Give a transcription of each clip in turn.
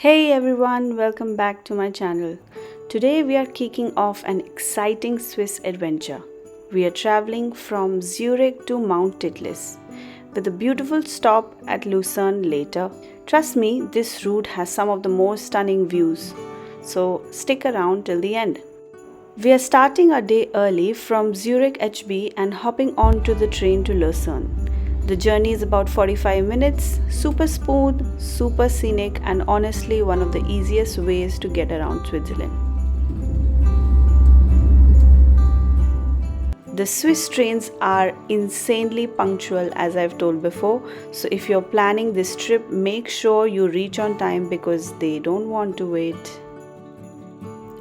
Hey everyone, welcome back to my channel. Today we are kicking off an exciting Swiss adventure. We are traveling from Zurich to Mount Titlis with a beautiful stop at Lucerne later. Trust me, this route has some of the most stunning views, so stick around till the end. We are starting our day early from Zurich HB and hopping onto the train to Lucerne. The journey is about 45 minutes, super smooth, super scenic, and honestly one of the easiest ways to get around Switzerland. The Swiss trains are insanely punctual, as I've told before, so if you're planning this trip, make sure you reach on time because they don't want to wait.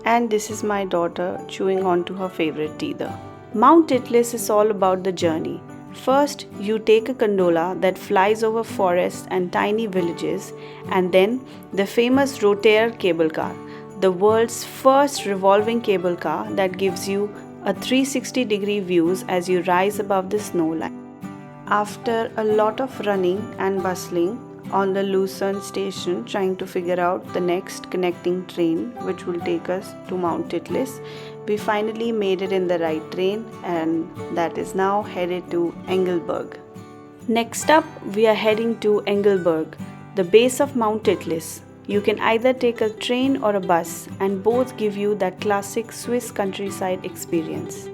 And this is my daughter chewing on to her favorite teether. Mount Titlis is all about the journey. First, you take a gondola that flies over forests and tiny villages, and then the famous Rotair cable car, the world's first revolving cable car that gives you a 360-degree views as you rise above the snow line. After a lot of running and bustling on the Lucerne station trying to figure out the next connecting train which will take us to Mount Titlis, we finally made it in the right train and that is now headed to Engelberg. Next up, we are heading to Engelberg, the base of Mount Titlis. You can either take a train or a bus and both give you that classic Swiss countryside experience.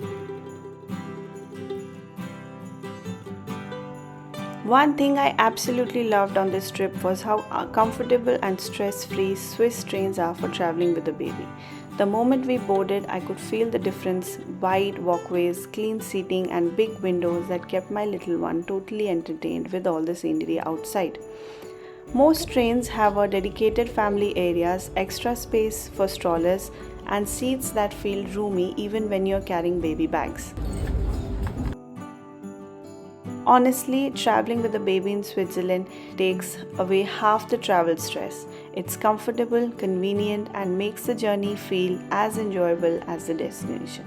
One thing I absolutely loved on this trip was how comfortable and stress-free Swiss trains are for traveling with a baby. The moment we boarded, I could feel the difference: wide walkways, clean seating, and big windows that kept my little one totally entertained with all the scenery outside. Most trains have a dedicated family areas, extra space for strollers, and seats that feel roomy even when you're carrying baby bags. Honestly, traveling with a baby in Switzerland takes away half the travel stress. It's comfortable, convenient, and makes the journey feel as enjoyable as the destination.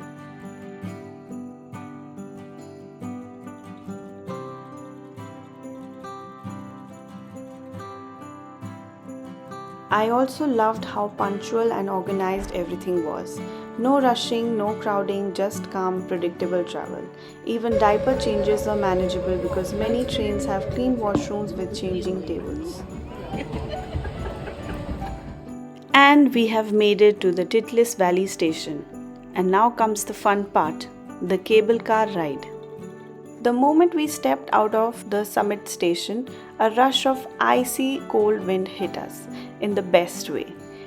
I also loved how punctual and organized everything was. No rushing, no crowding, just calm, predictable travel. Even diaper changes are manageable because many trains have clean washrooms with changing tables. And we have made it to the Titlis Valley station. And now comes the fun part, the cable car ride. The moment we stepped out of the summit station, a rush of icy cold wind hit us in the best way.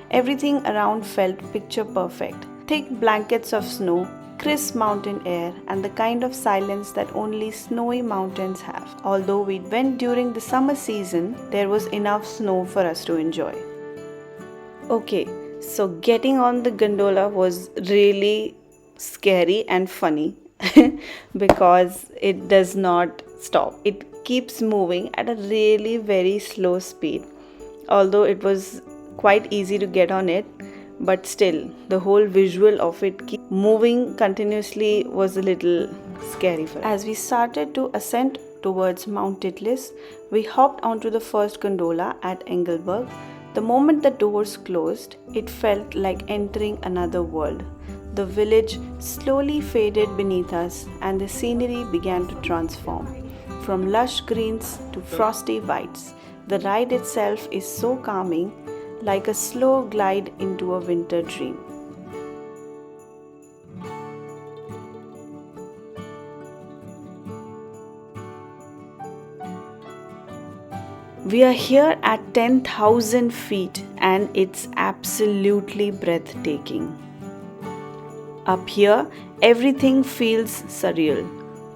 Everything around felt picture perfect. Thick blankets of snow, crisp mountain air, and the kind of silence that only snowy mountains have. Although we went during the summer season, there was enough snow for us to enjoy. Okay, so getting on the gondola was really scary and funny because it does not stop. It keeps moving at a really very slow speed. Although it was quite easy to get on it, but still the whole visual of it keep moving continuously was a little scary for us. As we started to ascend towards Mount Titlis, we hopped onto the first gondola at Engelberg. The moment the doors closed, it felt like entering another world. The village slowly faded beneath us and the scenery began to transform. From lush greens to frosty whites, the ride itself is so calming, like a slow glide into a winter dream. We are here at 10,000 feet and it's absolutely breathtaking. Up here, everything feels surreal.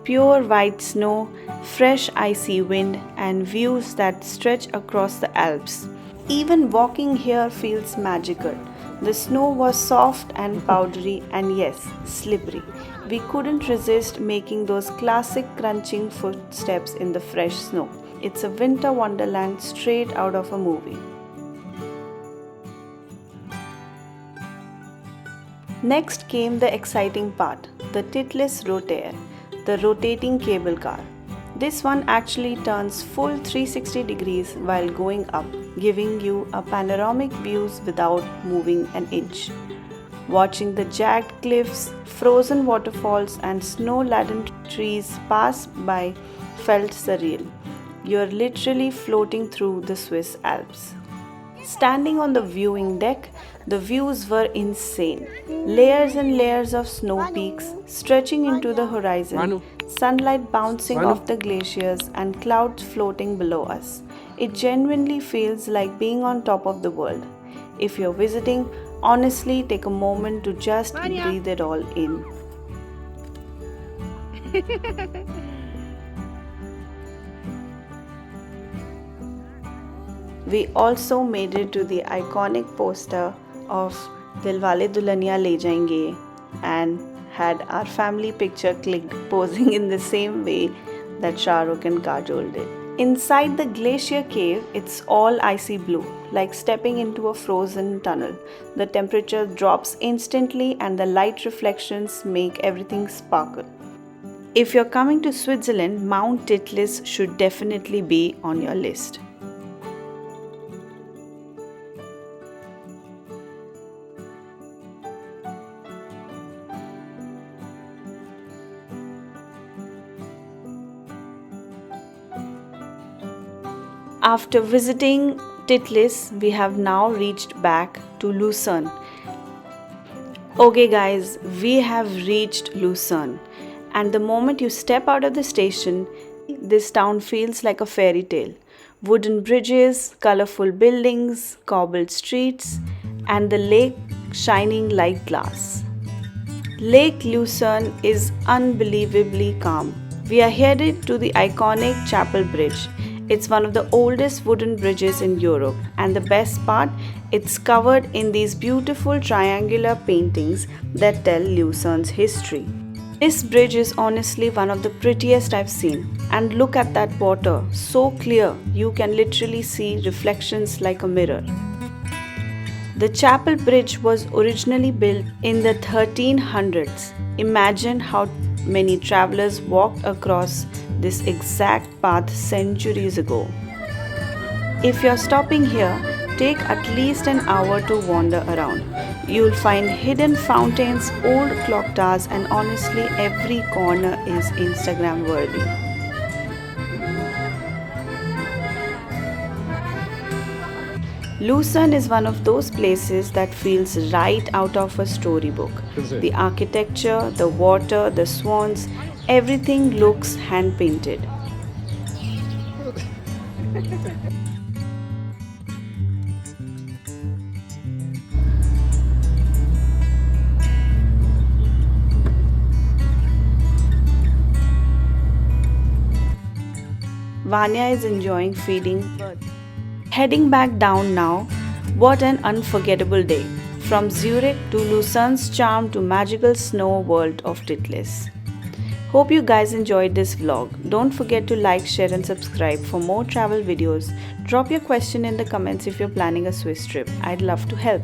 Pure white snow, fresh icy wind, and views that stretch across the Alps. Even walking here feels magical. The snow was soft and powdery and yes, slippery. We couldn't resist making those classic crunching footsteps in the fresh snow. It's a winter wonderland straight out of a movie. Next came the exciting part, the Titlis Rotair, the rotating cable car. This one actually turns full 360 degrees while going up, giving you a panoramic views without moving an inch. Watching the jagged cliffs, frozen waterfalls, and snow-laden trees pass by felt surreal. You're literally floating through the Swiss Alps. Standing on the viewing deck, the views were insane. Layers and layers of snow peaks stretching into the horizon, sunlight bouncing off the glaciers, and clouds floating below us. It genuinely feels like being on top of the world. If you're visiting, honestly take a moment to just breathe it all in. We also made it to the iconic poster of Dilwale Dulhaniya Le Jayenge and had our family picture clicked posing in the same way that Shah Rukh and Kajol did. Inside the glacier cave, it's all icy blue, like stepping into a frozen tunnel. The temperature drops instantly and the light reflections make everything sparkle. If you're coming to Switzerland, Mount Titlis should definitely be on your list. After visiting Titlis, we have now reached back to Lucerne. Okay guys, we have reached Lucerne, and the moment you step out of the station, this town feels like a fairy tale. Wooden bridges, colorful buildings, cobbled streets, and the lake shining like glass. Lake Lucerne is unbelievably calm. We are headed to the iconic Chapel Bridge. It's one of the oldest wooden bridges in Europe, and the best part, it's covered in these beautiful triangular paintings that tell Lucerne's history. This bridge is honestly one of the prettiest I've seen. And look at that water, so clear you can literally see reflections like a mirror. The Chapel Bridge was originally built in the 1300s. Imagine how many travelers walked across this exact path centuries ago. If you're stopping here, take at least an hour to wander around. You'll find hidden fountains, old clock towers, and honestly every corner is Instagram worthy. Lucerne is one of those places that feels right out of a storybook. The architecture, the water, the swans, everything looks hand-painted. Vanya is enjoying feeding birds. Heading back down now, what an unforgettable day. From Zurich to Lucerne's charm to magical snow world of Titlis. Hope you guys enjoyed this vlog. Don't forget to like, share and subscribe for more travel videos. Drop your question in the comments if you're planning a Swiss trip. I'd love to help.